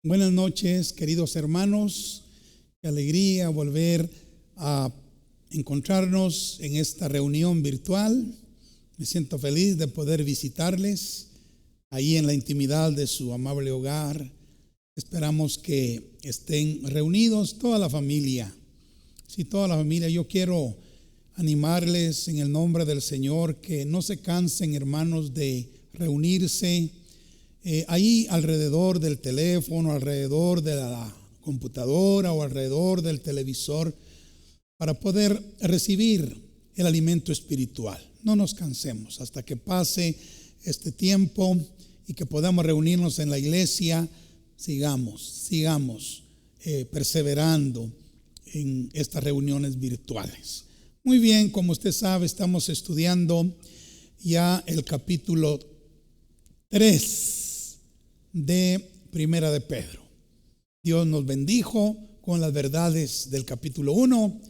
Buenas noches, queridos hermanos. Qué alegría volver a encontrarnos en esta reunión virtual. Me siento feliz de poder visitarles ahí en la intimidad de su amable hogar. Esperamos que estén reunidos toda la familia. Sí, toda la familia. Yo quiero animarles en el nombre del Señor que no se cansen, hermanos, de reunirse ahí alrededor del teléfono, alrededor de la computadora o alrededor del televisor para poder recibir el alimento espiritual. No nos cansemos hasta que pase este tiempo y que podamos reunirnos en la iglesia. Sigamos perseverando en estas reuniones virtuales. Muy bien, como usted sabe, estamos estudiando ya el capítulo 3 de Primera de Pedro. Dios nos bendijo con las verdades del capítulo 1,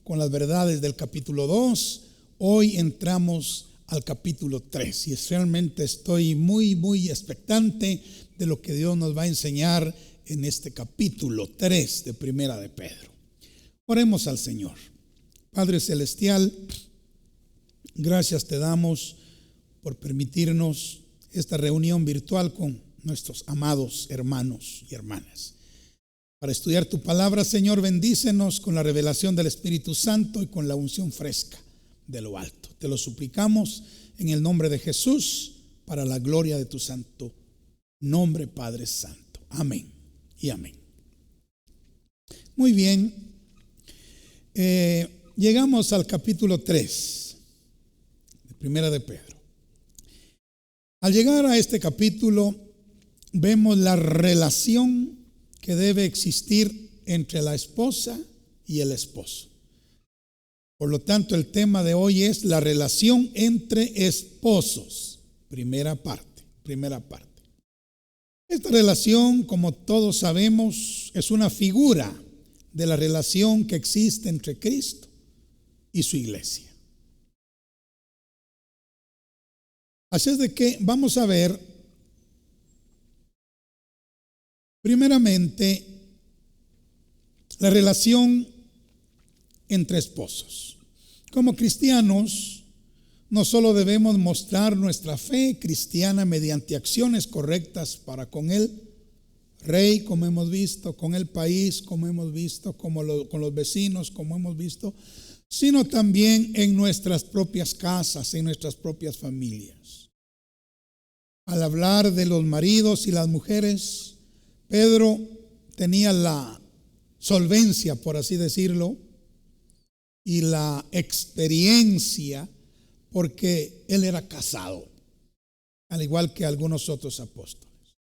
con las verdades del capítulo 2. Hoy entramos al capítulo 3 y realmente estoy muy expectante de lo que Dios nos va a enseñar en este capítulo 3 de Primera de Pedro. Oremos al Señor. Padre Celestial, gracias te damos por permitirnos esta reunión virtual con nuestros amados hermanos y hermanas. Para estudiar tu palabra, Señor, bendícenos con la revelación del Espíritu Santo y con la unción fresca de lo alto. Te lo suplicamos en el nombre de Jesús, para la gloria de tu santo nombre, Padre Santo. Amén y amén. Muy bien, llegamos al capítulo 3 de Primera de Pedro. Al llegar a este capítulo, vemos la relación que debe existir entre la esposa y el esposo. Por lo tanto, el tema de hoy es la relación entre esposos. Primera parte. Esta relación, como todos sabemos, es una figura de la relación que existe entre Cristo y su iglesia. Así es de que vamos a ver primeramente la relación entre esposos. Como cristianos, no solo debemos mostrar nuestra fe cristiana mediante acciones correctas para con el rey, como hemos visto, con el país, como hemos visto, con los vecinos, como hemos visto, sino también en nuestras propias casas, en nuestras propias familias. Al hablar de los maridos y las mujeres, Pedro tenía la solvencia, por así decirlo, y la experiencia, porque él era casado, al igual que algunos otros apóstoles.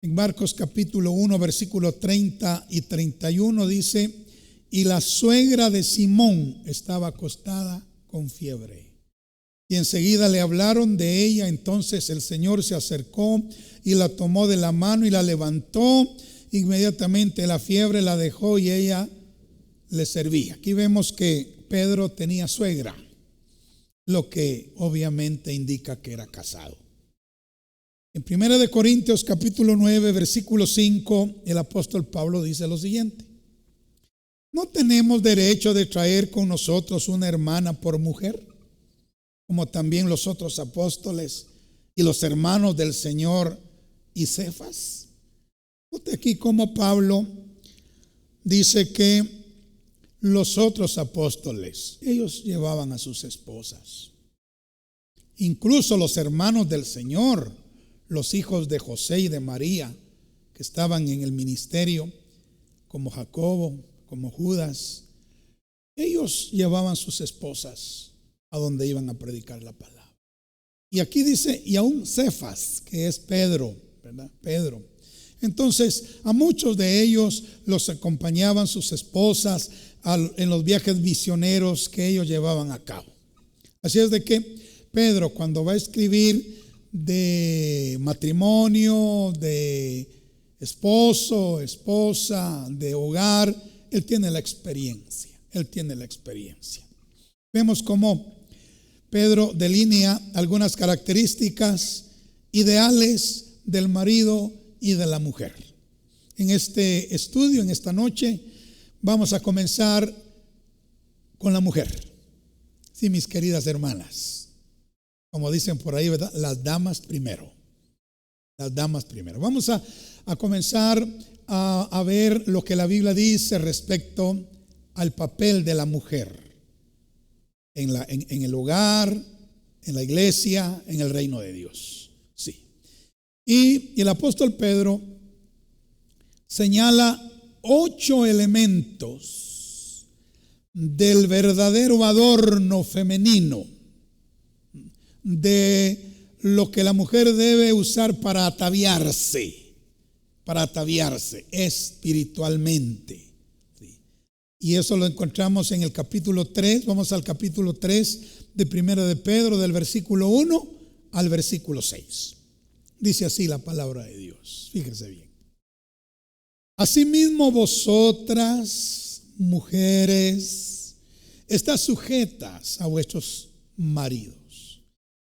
En Marcos capítulo 1, versículo 30 y 31 dice: y la suegra de Simón estaba acostada con fiebre. Y enseguida le hablaron de ella. Entonces el Señor se acercó y la tomó de la mano y la levantó. Inmediatamente la fiebre la dejó y ella le servía. Aquí vemos que Pedro tenía suegra, lo que obviamente indica que era casado. En 1 Corintios capítulo 9, versículo 5, el apóstol Pablo dice lo siguiente: ¿no tenemos derecho de traer con nosotros una hermana por mujer, como también los otros apóstoles y los hermanos del Señor y Cefas? Note aquí cómo Pablo dice que los otros apóstoles, ellos llevaban a sus esposas. Incluso los hermanos del Señor, los hijos de José y de María, que estaban en el ministerio, como Jacobo, como Judas, ellos llevaban sus esposas a donde iban a predicar la palabra. Y aquí dice, y aún Cefas, que es Pedro, ¿verdad? Pedro. Entonces, a muchos de ellos los acompañaban sus esposas en los viajes misioneros que ellos llevaban a cabo. Así es de que Pedro, cuando va a escribir de matrimonio, de esposo, esposa, de hogar, él tiene la experiencia. Vemos cómo Pedro delinea algunas características ideales del marido y de la mujer. en este estudio, en esta noche, vamos a comenzar con la mujer. Sí, mis queridas hermanas, como dicen por ahí, ¿verdad? Las damas primero. Las damas primero. Vamos a comenzar a ver lo que la Biblia dice respecto al papel de la mujer en el hogar, en la iglesia, en el reino de Dios. Sí. Y el apóstol Pedro señala 8 elementos del verdadero adorno femenino, de lo que la mujer debe usar para ataviarse espiritualmente. ¿Sí? Y eso lo encontramos en el capítulo 3, vamos al capítulo 3 de Primera de Pedro, del versículo 1 al versículo 6. Dice así la palabra de Dios, fíjense bien. Asimismo vosotras, mujeres, estad sujetas a vuestros maridos,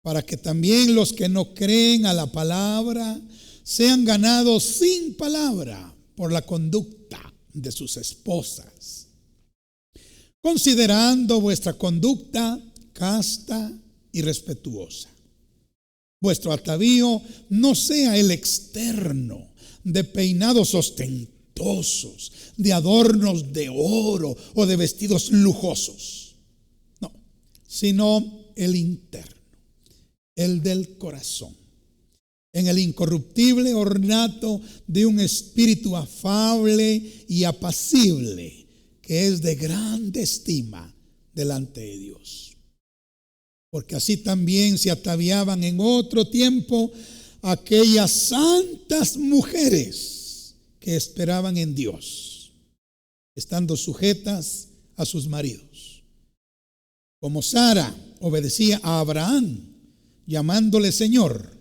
para que también los que no creen a la palabra sean ganados sin palabra por la conducta de sus esposas, considerando vuestra conducta casta y respetuosa. Vuestro atavío no sea el externo, de peinados ostentosos, de adornos de oro o de vestidos lujosos, no, sino el interno, el del corazón, en el incorruptible ornato de un espíritu afable y apacible, que es de grande estima delante de Dios. Porque así también se ataviaban en otro tiempo aquellas santas mujeres que esperaban en Dios, estando sujetas a sus maridos. Como Sara obedecía a Abraham, llamándole Señor,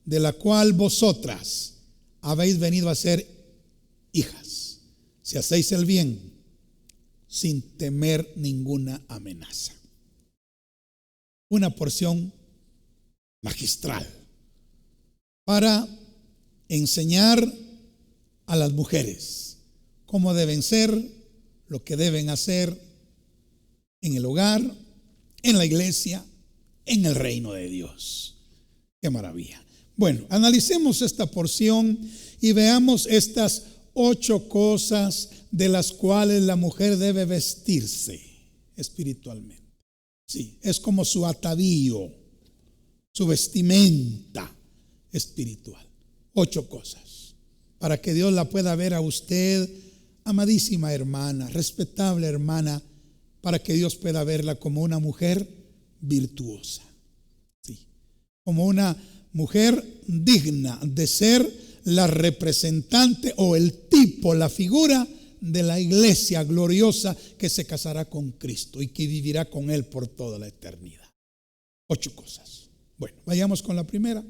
de la cual vosotras habéis venido a ser hijas, si hacéis el bien sin temer ninguna amenaza. Una porción magistral para enseñar a las mujeres cómo deben ser, lo que deben hacer en el hogar, en la iglesia, en el reino de Dios. ¡Qué maravilla! Bueno, analicemos esta porción y veamos estas 8 cosas de las cuales la mujer debe vestirse espiritualmente. Sí, es como su atavío, su vestimenta espiritual. 8 cosas para que Dios la pueda ver a usted, amadísima hermana, respetable hermana, para que Dios pueda verla como una mujer virtuosa, sí, como una mujer digna de ser la representante o el tipo, la figura de la iglesia gloriosa que se casará con Cristo y que vivirá con Él por toda la eternidad. 8 cosas. Bueno, vayamos con la primera.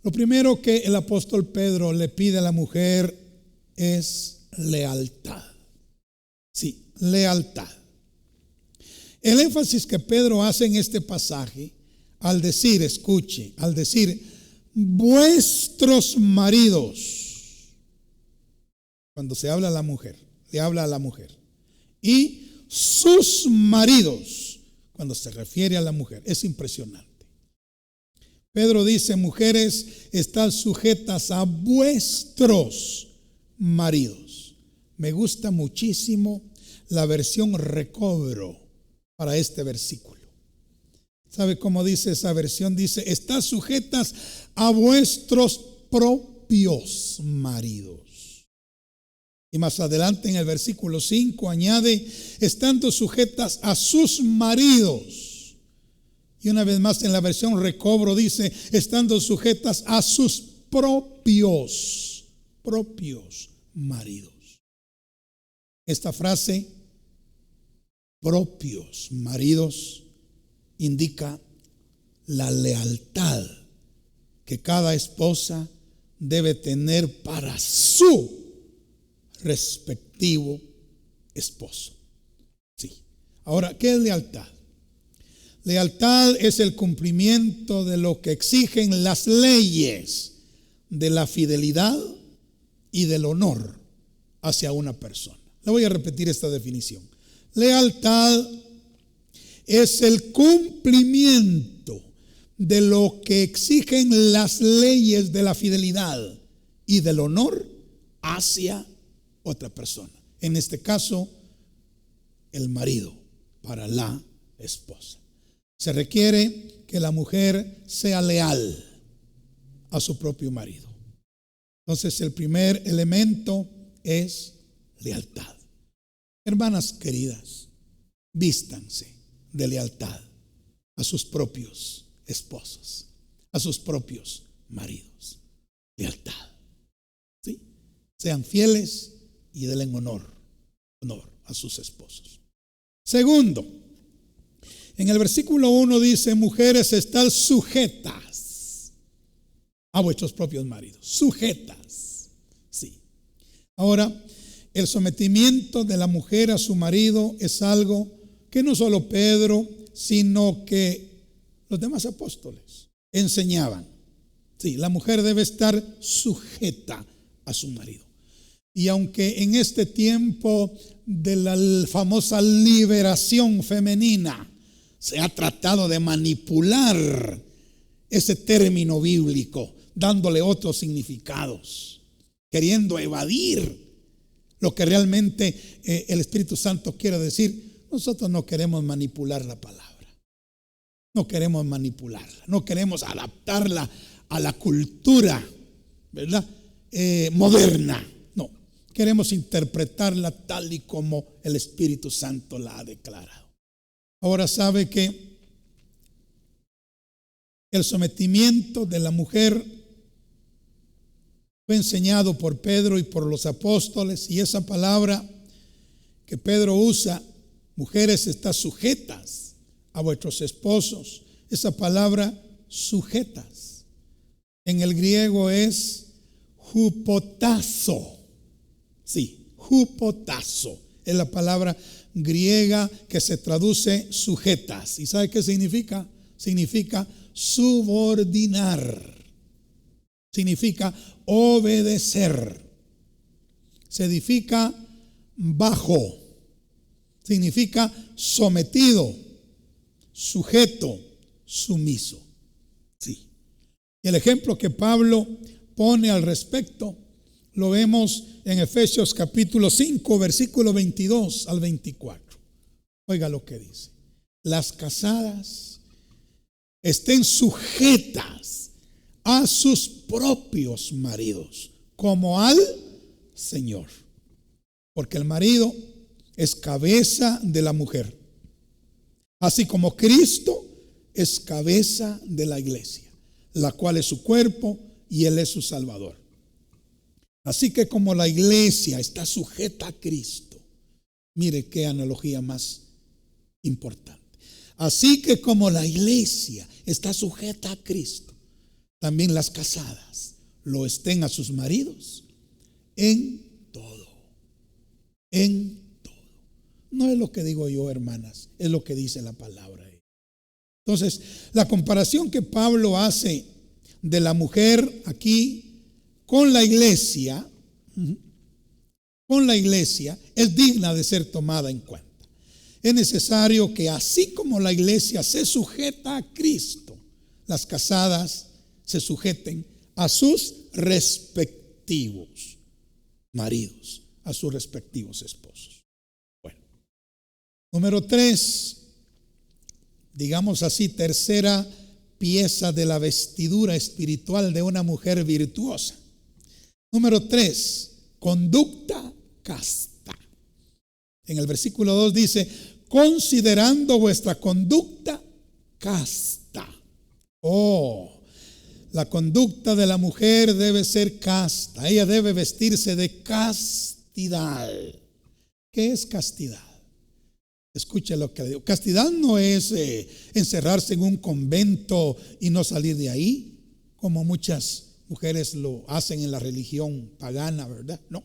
Lo primero que el apóstol Pedro le pide a la mujer es lealtad. Sí, lealtad. El énfasis que Pedro hace en este pasaje al decir, escuche, al decir vuestros maridos, cuando se habla a la mujer, le habla a la mujer, y sus maridos, cuando se refiere a la mujer, es impresionante. Pedro dice, mujeres, están sujetas a vuestros maridos. Me gusta muchísimo la versión Recobro para este versículo. ¿Sabe cómo dice esa versión? Dice, están sujetas a vuestros propios maridos. Y más adelante en el versículo 5 añade, estando sujetas a sus maridos. Y una vez más en la versión Recobro dice, estando sujetas a sus propios maridos. Esta frase, propios maridos, indica la lealtad que cada esposa debe tener para su respectivo esposo. Sí. Ahora, ¿qué es lealtad? Lealtad es el cumplimiento de lo que exigen las leyes de la fidelidad y del honor hacia una persona. Le voy a repetir esta definición. Lealtad es el cumplimiento de lo que exigen las leyes de la fidelidad y del honor hacia otra persona. En este caso, el marido para la esposa. Se requiere que la mujer sea leal a su propio marido. Entonces, el primer elemento es lealtad. Hermanas queridas, vístanse de lealtad a sus propios esposos, a sus propios maridos. Lealtad. ¿Sí? Sean fieles y denle honor a sus esposos. Segundo, en el versículo 1 dice: mujeres, estad sujetas a vuestros propios maridos. Sujetas. Sí. Ahora, el sometimiento de la mujer a su marido es algo que no solo Pedro, sino que los demás apóstoles enseñaban. Sí, la mujer debe estar sujeta a su marido. Y aunque en este tiempo de la famosa liberación femenina se ha tratado de manipular ese término bíblico, dándole otros significados, queriendo evadir lo que realmente el Espíritu Santo quiere decir, nosotros no queremos manipular la palabra. No queremos manipularla, no queremos adaptarla a la cultura, ¿verdad? Moderna. No, queremos interpretarla tal y como el Espíritu Santo la ha declarado. Ahora sabe que el sometimiento de la mujer fue enseñado por Pedro y por los apóstoles, y esa palabra que Pedro usa, mujeres, están sujetas a vuestros esposos. Esa palabra sujetas en el griego es hupotazo. Sí, hupotazo es la palabra griega que se traduce sujetas. ¿Y sabe qué significa? Significa subordinar. Significa obedecer. Significa bajo. Significa sometido, sujeto, sumiso. Sí. Y el ejemplo que Pablo pone al respecto lo vemos en Efesios capítulo 5, versículo 22 al 24. Oiga lo que dice: las casadas estén sujetas a sus propios maridos, como al Señor, porque el marido es cabeza de la mujer, así como Cristo es cabeza de la iglesia, la cual es su cuerpo y Él es su Salvador. Así que como la iglesia está sujeta a Cristo, mire qué analogía más importante. Así que como la iglesia está sujeta a Cristo, también las casadas lo estén a sus maridos en todo. En todo. No es lo que digo yo, hermanas, es lo que dice la palabra. Entonces, la comparación que Pablo hace de la mujer aquí con la iglesia es digna de ser tomada en cuenta. Es necesario que así como la iglesia se sujeta a Cristo, las casadas se sujeten a sus respectivos maridos, a sus respectivos esposos. Bueno, número 3, digamos así, tercera pieza de la vestidura espiritual de una mujer virtuosa. Número 3, conducta casta. En el versículo 2 dice: considerando vuestra conducta casta. La conducta de la mujer debe ser casta. Ella debe vestirse de castidad. ¿Qué es castidad? Escuche lo que digo. Castidad no es encerrarse en un convento y no salir de ahí, como muchas mujeres lo hacen en la religión pagana, ¿verdad? No.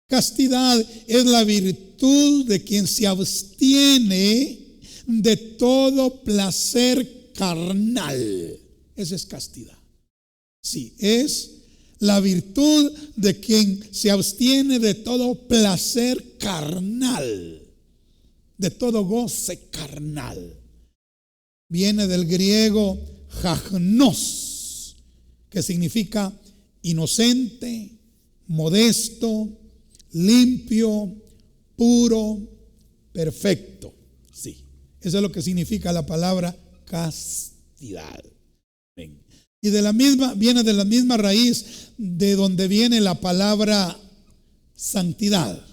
Castidad es la virtud de quien se abstiene de todo placer carnal. Esa es castidad. Sí, es la virtud de quien se abstiene de todo placer carnal, de todo goce carnal. Viene del griego jagnos, que significa inocente, modesto, limpio, puro, perfecto. Sí, eso es lo que significa la palabra castidad. Y viene de la misma raíz de donde viene la palabra santidad.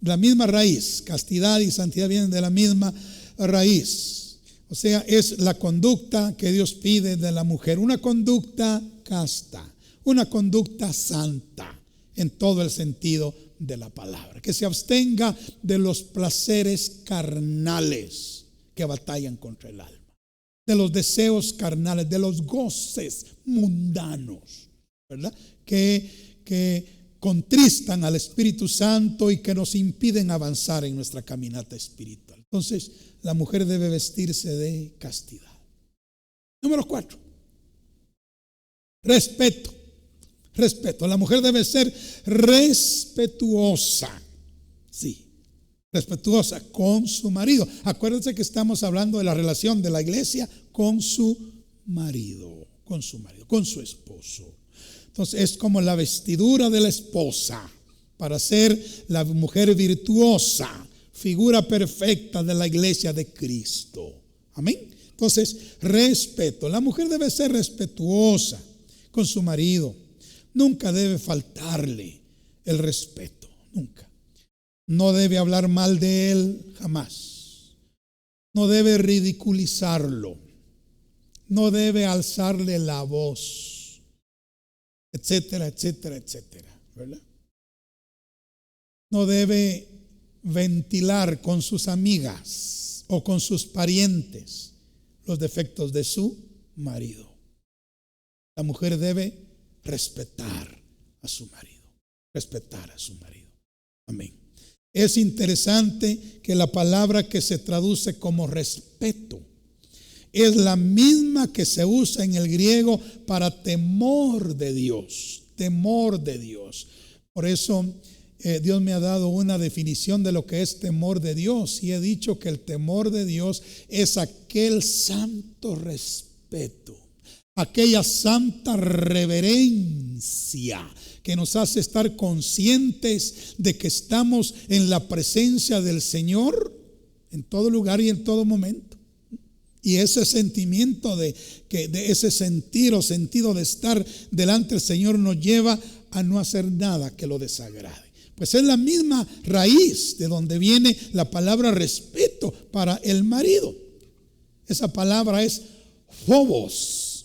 La misma raíz, castidad y santidad vienen de la misma raíz. O sea, es la conducta que Dios pide de la mujer, una conducta casta, una conducta santa en todo el sentido de la palabra, que se abstenga de los placeres carnales que batallan contra el alma, de los deseos carnales, de los goces mundanos, ¿verdad? Que contristan al Espíritu Santo y que nos impiden avanzar en nuestra caminata espiritual. Entonces, la mujer debe vestirse de castidad. Número 4, respeto. Respeto. La mujer debe ser respetuosa. Sí, respetuosa con su marido. Acuérdense que estamos hablando de la relación de la iglesia con su marido, con su esposo. Entonces es como la vestidura de la esposa para ser la mujer virtuosa, figura perfecta de la iglesia de Cristo. Amén. Entonces, respeto. La mujer debe ser respetuosa con su marido. Nunca debe faltarle el respeto, nunca. No debe hablar mal de él, jamás. No debe ridiculizarlo. No debe alzarle la voz, etcétera, etcétera, etcétera, ¿verdad? No debe ventilar con sus amigas o con sus parientes los defectos de su marido. La mujer debe respetar a su marido, respetar a su marido. Amén. Es interesante que la palabra que se traduce como respeto es la misma que se usa en el griego para temor de Dios, temor de Dios. Por eso Dios me ha dado una definición de lo que es temor de Dios, y he dicho que el temor de Dios es aquel santo respeto, aquella santa reverencia que nos hace estar conscientes de que estamos en la presencia del Señor en todo lugar y en todo momento. Y ese sentimiento de ese sentir o sentido de estar delante del Señor nos lleva a no hacer nada que lo desagrade. Pues es la misma raíz de donde viene la palabra respeto para el marido. Esa palabra es phobos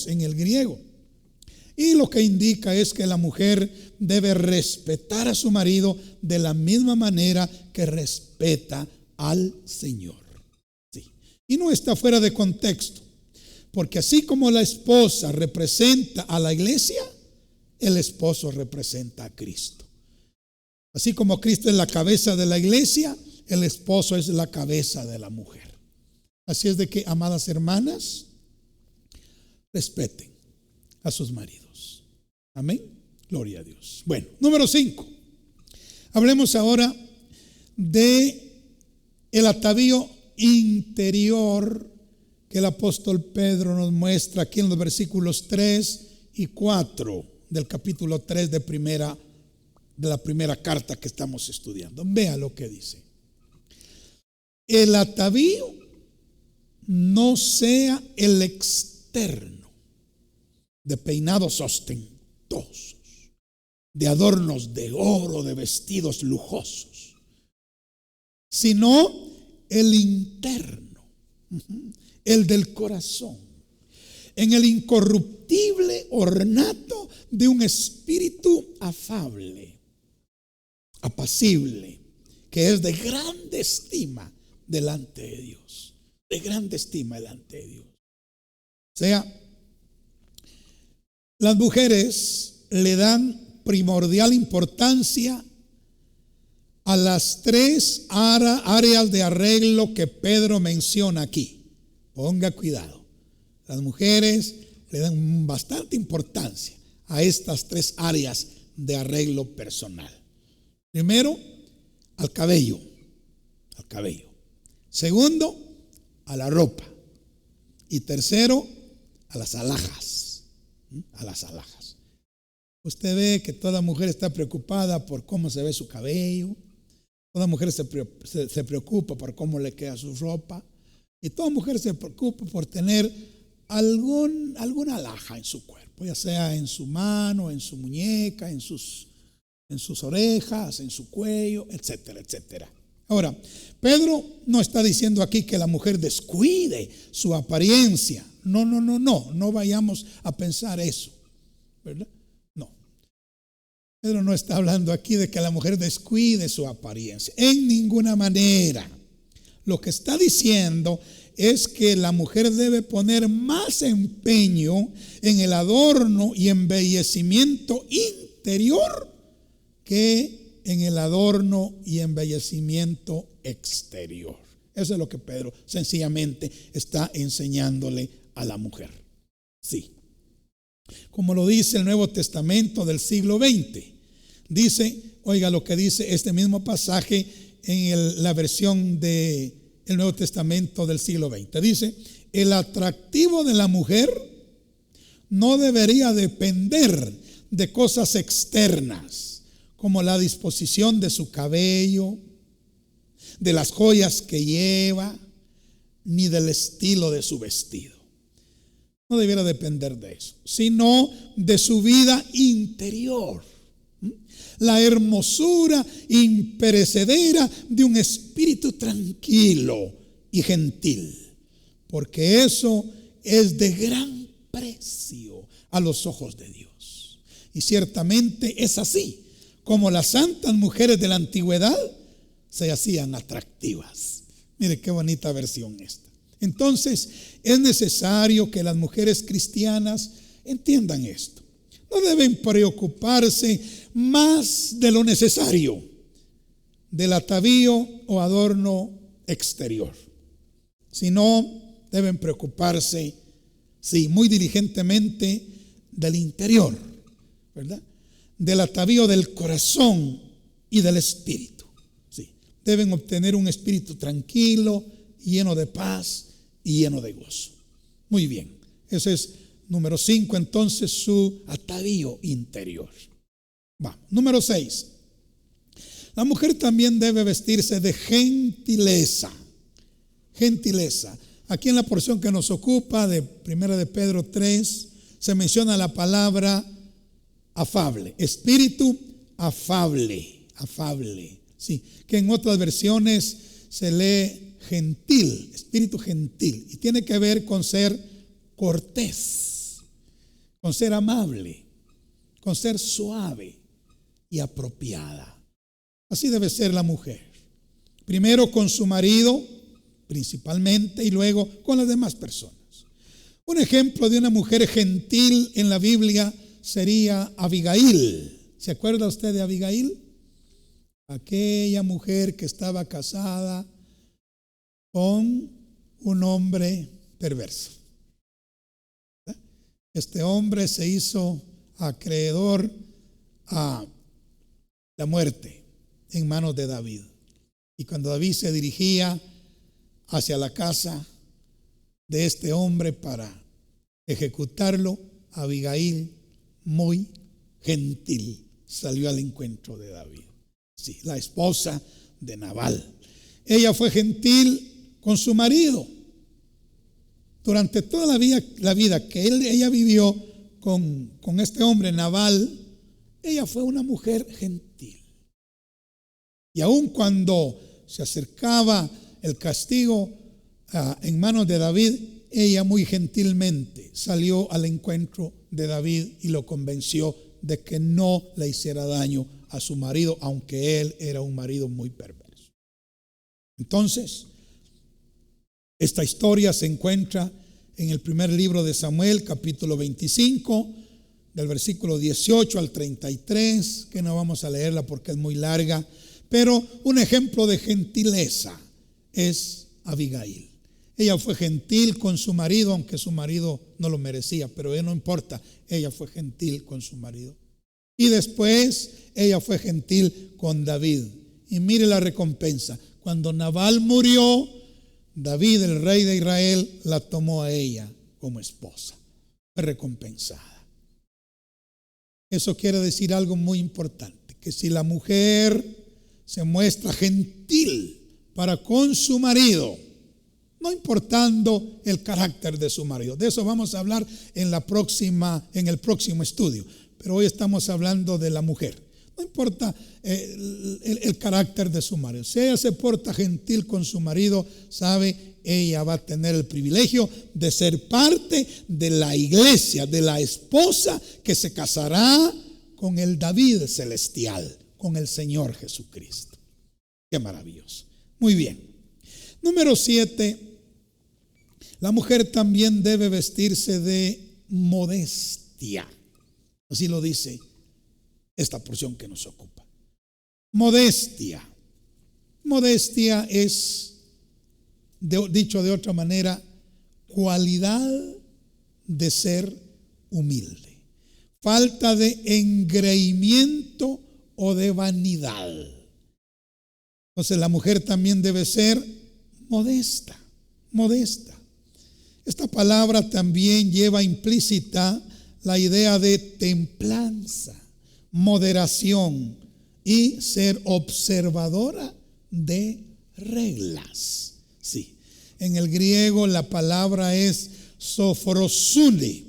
en el griego. Y lo que indica es que la mujer debe respetar a su marido de la misma manera que respeta al Señor. Sí. Y no está fuera de contexto, porque así como la esposa representa a la iglesia, el esposo representa a Cristo. Así como Cristo es la cabeza de la iglesia, el esposo es la cabeza de la mujer. Así es de que, amadas hermanas, respeten a sus maridos. Amén. Gloria a Dios. Bueno, número 5. Hablemos ahora de el atavío interior que el apóstol Pedro nos muestra aquí en los versículos 3 y 4 del capítulo 3 de la primera carta que estamos estudiando. Vea lo que dice. El atavío no sea el externo de peinados ostentosos, de adornos de oro, de vestidos lujosos, sino el interno, el del corazón, en el incorruptible ornato de un espíritu afable, apacible, que es de grande estima delante de Dios, de grande estima delante de Dios. O sea, las mujeres le dan primordial importancia a las 3 áreas de arreglo que Pedro menciona aquí. Ponga cuidado. Las mujeres le dan bastante importancia a estas tres áreas de arreglo personal. Primero, al cabello. Segundo, a la ropa. Y tercero, a las alhajas. Usted ve que toda mujer está preocupada por cómo se ve su cabello. Toda mujer se preocupa por cómo le queda su ropa. Y toda mujer se preocupa por tener alguna alhaja en su cuerpo, ya sea en su mano, en su muñeca, en sus orejas, en su cuello, etcétera, etcétera. Ahora, Pedro no está diciendo aquí que la mujer descuide su apariencia. No vayamos a pensar eso, ¿verdad? No. Pedro no está hablando aquí de que la mujer descuide su apariencia, en ninguna manera. Lo que está diciendo es que la mujer debe poner más empeño en el adorno y embellecimiento interior que en el adorno y embellecimiento exterior. Eso es lo que Pedro sencillamente está enseñándole a la mujer. Sí. Como lo dice el Nuevo Testamento del siglo XX. Dice, oiga lo que dice este mismo pasaje en la versión del Nuevo Testamento del siglo XX. Dice, el atractivo de la mujer no debería depender de cosas externas, como la disposición de su cabello, de las joyas que lleva, ni del estilo de su vestido. No debiera depender de eso, sino de su vida interior. La hermosura imperecedera de un espíritu tranquilo y gentil, porque eso es de gran precio a los ojos de Dios. Y ciertamente es así como las santas mujeres de la antigüedad se hacían atractivas. Mire qué bonita versión esta. Entonces es necesario que las mujeres cristianas entiendan esto. No deben preocuparse más de lo necesario, del atavío o adorno exterior, sino deben preocuparse, sí, muy diligentemente del interior, ¿verdad? Del atavío del corazón y del espíritu. Sí, deben obtener un espíritu tranquilo, lleno de paz y lleno de gozo. Muy bien, ese es número 5, entonces su atavío interior. Número 6. La mujer también debe vestirse de gentileza. Gentileza. Aquí en la porción que nos ocupa de 1 de Pedro 3 se menciona la palabra afable, espíritu afable, sí, que en otras versiones se lee gentil, espíritu gentil, y tiene que ver con ser cortés, con ser amable, con ser suave y apropiada. Así debe ser la mujer. Primero con su marido, principalmente, y luego con las demás personas. Un ejemplo de una mujer gentil en la Biblia sería Abigail. ¿Se acuerda usted de Abigail? Aquella mujer que estaba casada con un hombre perverso. Este hombre se hizo acreedor a la muerte en manos de David. Y cuando David se dirigía hacia la casa de este hombre para ejecutarlo, Abigail, muy gentil, salió al encuentro de David. Sí, la esposa de Nabal. Ella fue gentil con su marido. Durante toda la vida que ella vivió con este hombre Nabal, ella fue una mujer gentil. Y aun cuando se acercaba el castigo en manos de David, ella muy gentilmente salió al encuentro de David y lo convenció de que no le hiciera daño a su marido, aunque él era un marido muy perverso. Entonces, esta historia se encuentra en el primer libro de Samuel, capítulo 25, del versículo 18 al 33, que no vamos a leerla porque es muy larga, pero un ejemplo de gentileza es Abigail. Ella fue gentil con su marido, aunque su marido no lo merecía, pero no importa, ella fue gentil con su marido. Y después ella fue gentil con David. Y mire la recompensa. Cuando Nabal murió, David, el rey de Israel, la tomó a ella como esposa. Fue recompensada. Eso quiere decir algo muy importante, que si la mujer se muestra gentil para con su marido, no importando el carácter de su marido. De eso vamos a hablar en el próximo estudio. Pero hoy estamos hablando de la mujer. No importa el carácter de su marido. Si ella se porta gentil con su marido, sabe, ella va a tener el privilegio de ser parte de la iglesia, de la esposa que se casará con el David celestial, con el Señor Jesucristo. Qué maravilloso. Muy bien. Número 7. La mujer también debe vestirse de modestia. Así lo dice esta porción que nos ocupa. Modestia. Modestia es, dicho de otra manera, cualidad de ser humilde. Falta de engreimiento o de vanidad. Entonces la mujer también debe ser modesta. Modesta. Esta palabra también lleva implícita la idea de templanza, moderación y ser observadora de reglas. Sí, en el griego la palabra es sofrosune,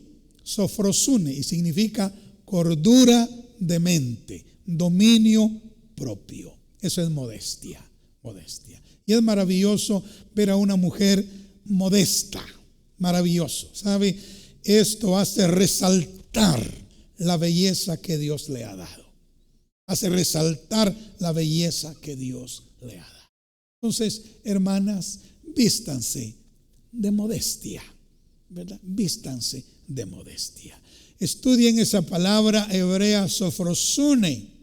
y significa cordura de mente, dominio propio. Eso es modestia. Y es maravilloso ver a una mujer modesta. Maravilloso, ¿sabe? Esto hace resaltar la belleza que Dios le ha dado. Hace resaltar la belleza que Dios le ha dado. Entonces, hermanas, vístanse de modestia, ¿verdad? Vístanse de modestia. Estudien esa palabra hebrea sofrosune,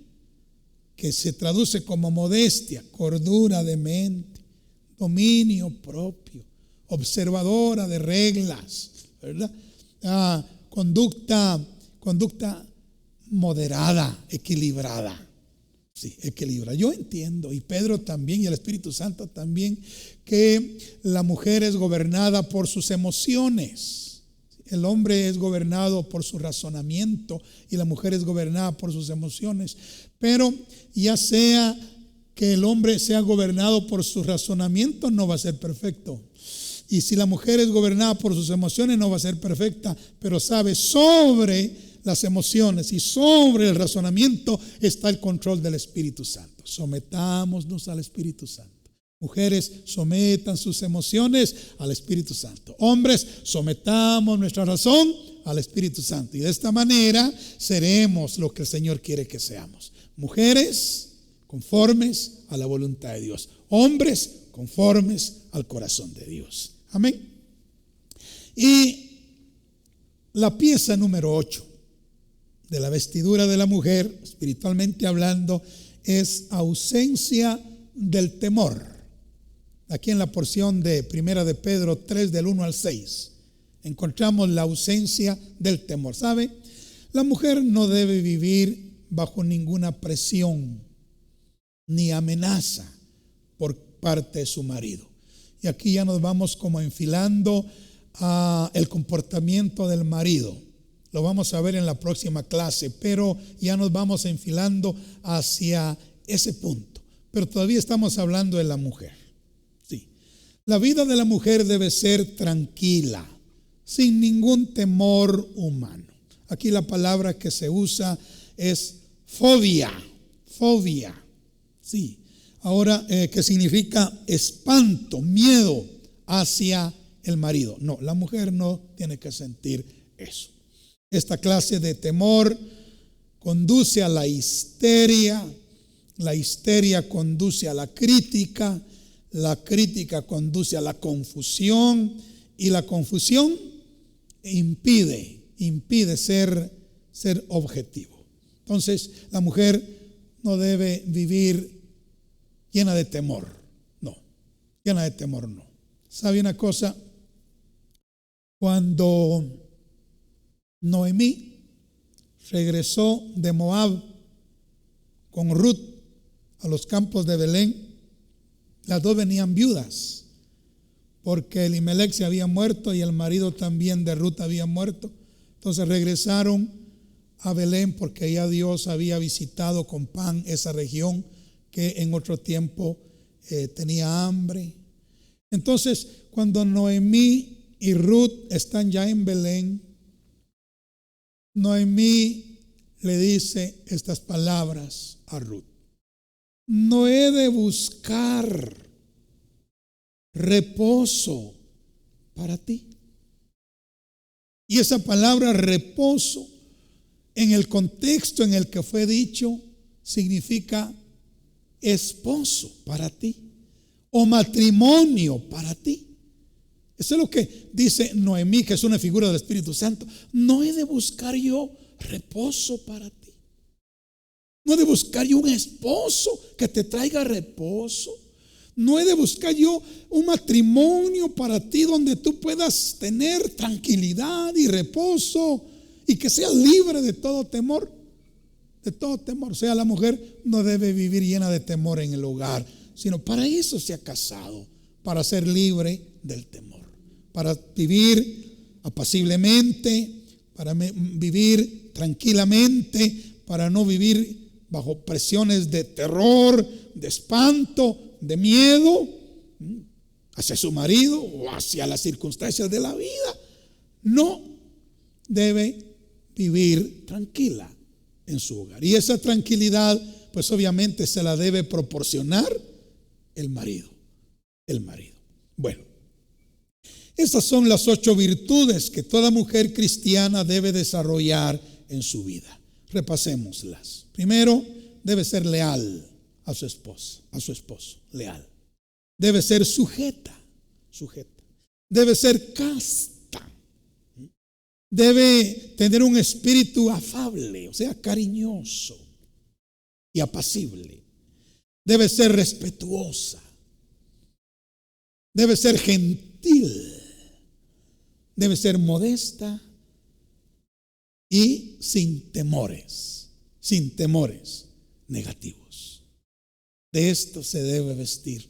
que se traduce como modestia, cordura de mente, dominio propio, observadora de reglas, ¿verdad? Conducta moderada, equilibrada. Sí, equilibrada. Yo entiendo, y Pedro también, y el Espíritu Santo también, que la mujer es gobernada por sus emociones. El hombre es gobernado por su razonamiento y la mujer es gobernada por sus emociones. Pero ya sea que el hombre sea gobernado por su razonamiento, no va a ser perfecto. Y si la mujer es gobernada por sus emociones, no va a ser perfecta, pero sabe, sobre las emociones y sobre el razonamiento está el control del Espíritu Santo. Sometámonos al Espíritu Santo. Mujeres, sometan sus emociones al Espíritu Santo. Hombres, sometamos nuestra razón al Espíritu Santo. Y de esta manera seremos lo que el Señor quiere que seamos. Mujeres, conformes a la voluntad de Dios. Hombres, conformes al corazón de Dios. Amén. Y la pieza número 8 de la vestidura de la mujer, espiritualmente hablando, es ausencia del temor. Aquí en la porción de Primera de Pedro 3, del 1 al 6, encontramos la ausencia del temor. ¿Sabe? La mujer no debe vivir bajo ninguna presión ni amenaza por parte de su marido. Y aquí ya nos vamos como enfilando a el comportamiento del marido. Lo vamos a ver en la próxima clase, pero ya nos vamos enfilando hacia ese punto. Pero todavía estamos hablando de la mujer. Sí. La vida de la mujer debe ser tranquila, sin ningún temor humano. Aquí la palabra que se usa es fobia. Sí. Ahora, ¿qué significa? Espanto, miedo hacia el marido. No, la mujer no tiene que sentir eso. Esta clase de temor conduce a la histeria conduce a la crítica conduce a la confusión, y la confusión impide ser objetivo. Entonces, la mujer no debe vivir llena de temor, no. ¿Sabe una cosa? Cuando Noemí regresó de Moab con Ruth a los campos de Belén, las dos venían viudas, porque Elimelech se había muerto y el marido también de Ruth había muerto. Entonces regresaron a Belén porque ya Dios había visitado con pan esa región que en otro tiempo tenía hambre. Entonces, cuando Noemí y Ruth están ya en Belén, Noemí le dice estas palabras a Ruth: no he de buscar reposo para ti. Y esa palabra reposo, en el contexto en el que fue dicho, significa esposo para ti o matrimonio para ti. Eso es lo que dice Noemí, que es una figura del Espíritu Santo. No he de buscar yo reposo para ti. No he de buscar yo un esposo que te traiga reposo. No he de buscar yo un matrimonio para ti donde tú puedas tener tranquilidad y reposo y que seas libre de todo temor. De todo temor. O sea, la mujer no debe vivir llena de temor en el hogar, sino para eso se ha casado, para ser libre del temor, para vivir apaciblemente, para vivir tranquilamente, para no vivir bajo presiones de terror, de espanto, de miedo hacia su marido o hacia las circunstancias de la vida. No, debe vivir tranquila en su hogar. Y esa tranquilidad, pues obviamente se la debe proporcionar el marido. El marido. Bueno, esas son las 8 virtudes que toda mujer cristiana debe desarrollar en su vida. Repasémoslas. Primero, debe ser leal a su esposo, leal. Debe ser sujeta. Debe ser casta. Debe tener un espíritu afable, o sea, cariñoso y apacible. Debe ser respetuosa. Debe ser gentil. Debe ser modesta y sin temores negativos. De esto se debe vestir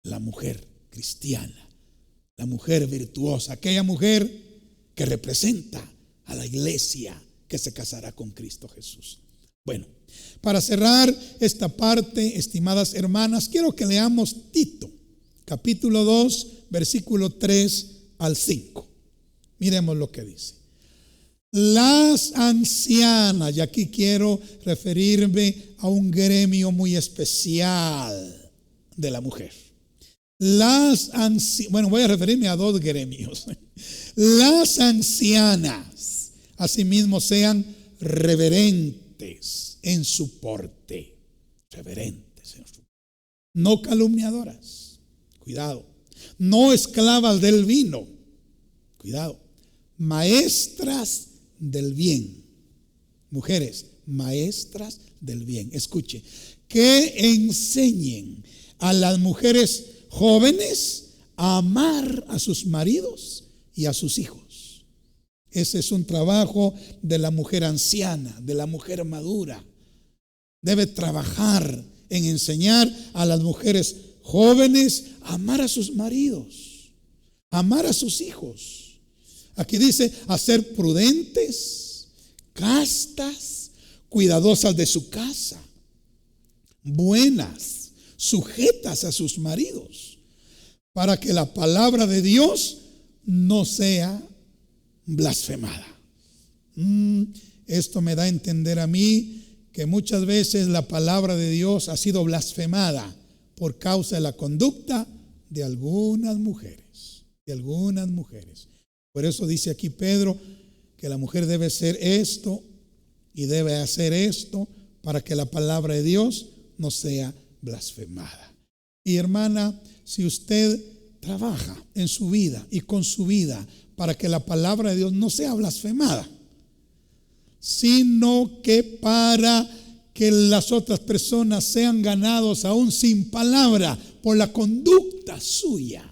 la mujer cristiana, la mujer virtuosa, aquella mujer que representa a la iglesia que se casará con Cristo Jesús. Bueno, para cerrar esta parte, estimadas hermanas, quiero que leamos Tito, capítulo 2, versículo 3 al 5. Miremos lo que dice. Las ancianas, y aquí quiero referirme a un gremio muy especial de la mujer. Voy a referirme a 2 gremios. Las ancianas, asimismo, sean reverentes en su porte. No calumniadoras. Cuidado. No esclavas del vino. Cuidado. Maestras del bien. Mujeres, maestras del bien. Escuche, que enseñen a las mujeres jóvenes a amar a sus maridos y a sus hijos. Ese es un trabajo de la mujer anciana, de la mujer madura. Debe trabajar en enseñar a las mujeres jóvenes a amar a sus maridos, a amar a sus hijos. Aquí dice a ser prudentes, castas, cuidadosas de su casa, buenas, sujetas a sus maridos, para que la palabra de Dios no sea blasfemada. Esto me da a entender a mí que muchas veces la palabra de Dios ha sido blasfemada por causa de la conducta de algunas mujeres. Por eso dice aquí Pedro que la mujer debe ser esto y debe hacer esto para que la palabra de Dios no sea blasfemada. Y hermana, si usted trabaja en su vida y con su vida para que la palabra de Dios no sea blasfemada, sino que para que las otras personas sean ganados aún sin palabra por la conducta suya,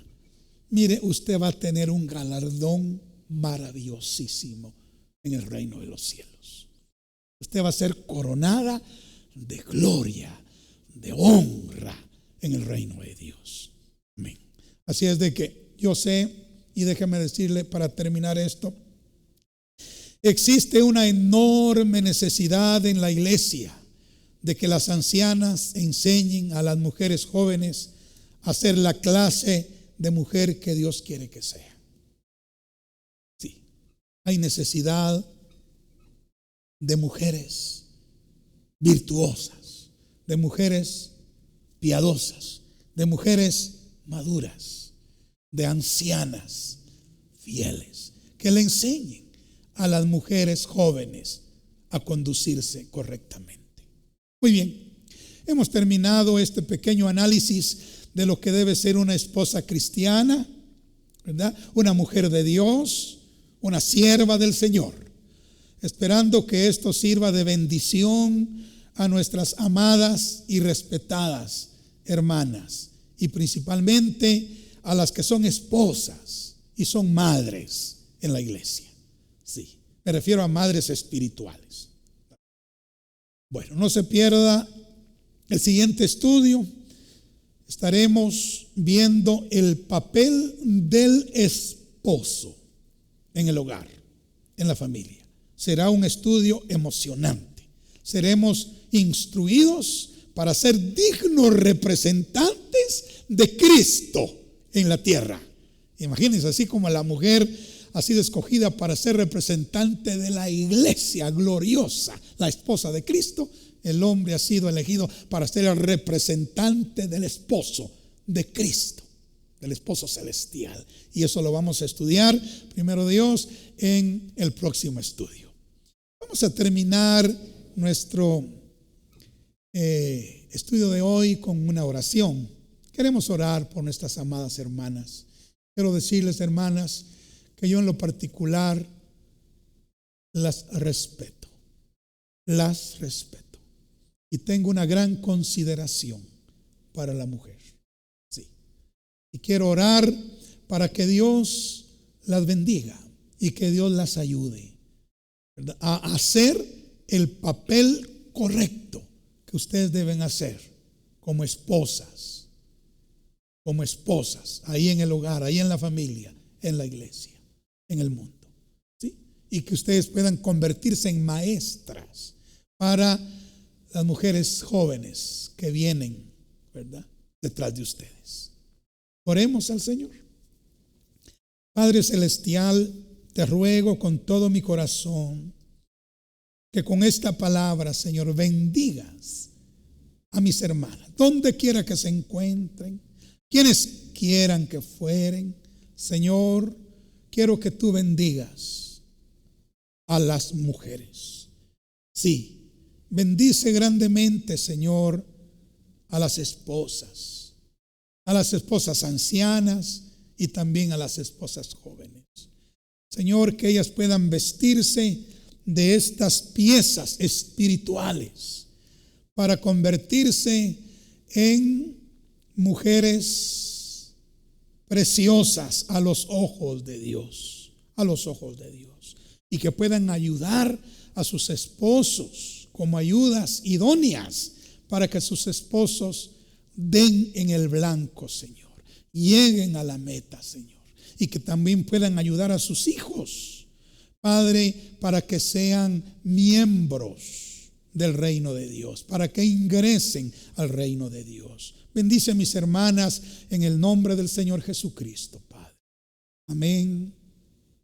mire, usted va a tener un galardón maravillosísimo en el reino de los cielos. Usted va a ser coronada de gloria, de honra en el reino de Dios. Amén. Así es de que yo sé, y déjeme decirle para terminar esto, existe una enorme necesidad en la iglesia de que las ancianas enseñen a las mujeres jóvenes a ser la clase de mujer que Dios quiere que sea. Sí, hay necesidad de mujeres virtuosas, de mujeres piadosas, de mujeres maduras, de ancianas fieles, que le enseñen a las mujeres jóvenes a conducirse correctamente. Muy bien, hemos terminado este pequeño análisis de lo que debe ser una esposa cristiana, ¿verdad? Una mujer de Dios, una sierva del Señor, esperando que esto sirva de bendición a nuestras amadas y respetadas hermanas, y principalmente a las que son esposas y son madres en la iglesia. Sí, me refiero a madres espirituales. Bueno, no se pierda el siguiente estudio. Estaremos viendo el papel del esposo en el hogar, en la familia. Será un estudio emocionante. Seremos instruidos para ser dignos representantes de Cristo en la tierra. Imagínense, así como la mujer ha sido escogida para ser representante de la iglesia gloriosa, la esposa de Cristo, el hombre ha sido elegido para ser el representante del esposo de Cristo, del esposo celestial. Y eso lo vamos a estudiar, primero Dios, en el próximo estudio. Vamos a terminar nuestro estudio de hoy con una oración. Queremos orar por nuestras amadas hermanas. Quiero decirles, hermanas, que yo en lo particular las respeto y tengo una gran consideración para la mujer. Sí. Y quiero orar para que Dios las bendiga y que Dios las ayude, ¿verdad?, a hacer el papel correcto que ustedes deben hacer como esposas, ahí en el hogar, ahí en la familia, en la iglesia, en el mundo, ¿sí? Y que ustedes puedan convertirse en maestras para las mujeres jóvenes que vienen, ¿verdad?, detrás de ustedes. Oremos al Señor. Padre celestial, te ruego con todo mi corazón que con esta palabra, Señor, bendigas a mis hermanas, donde quiera que se encuentren, quienes quieran que fueren. Señor, quiero que tú bendigas a las mujeres. Sí, bendice grandemente, Señor, a las esposas ancianas y también a las esposas jóvenes. Señor, que ellas puedan vestirse de estas piezas espirituales para convertirse en mujeres preciosas a los ojos de Dios, y que puedan ayudar a sus esposos como ayudas idóneas para que sus esposos den en el blanco, Señor, lleguen a la meta, Señor, y que también puedan ayudar a sus hijos, Padre, para que sean miembros del reino de Dios, para que ingresen al reino de Dios. Bendice a mis hermanas en el nombre del Señor Jesucristo, Padre. Amén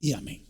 y amén.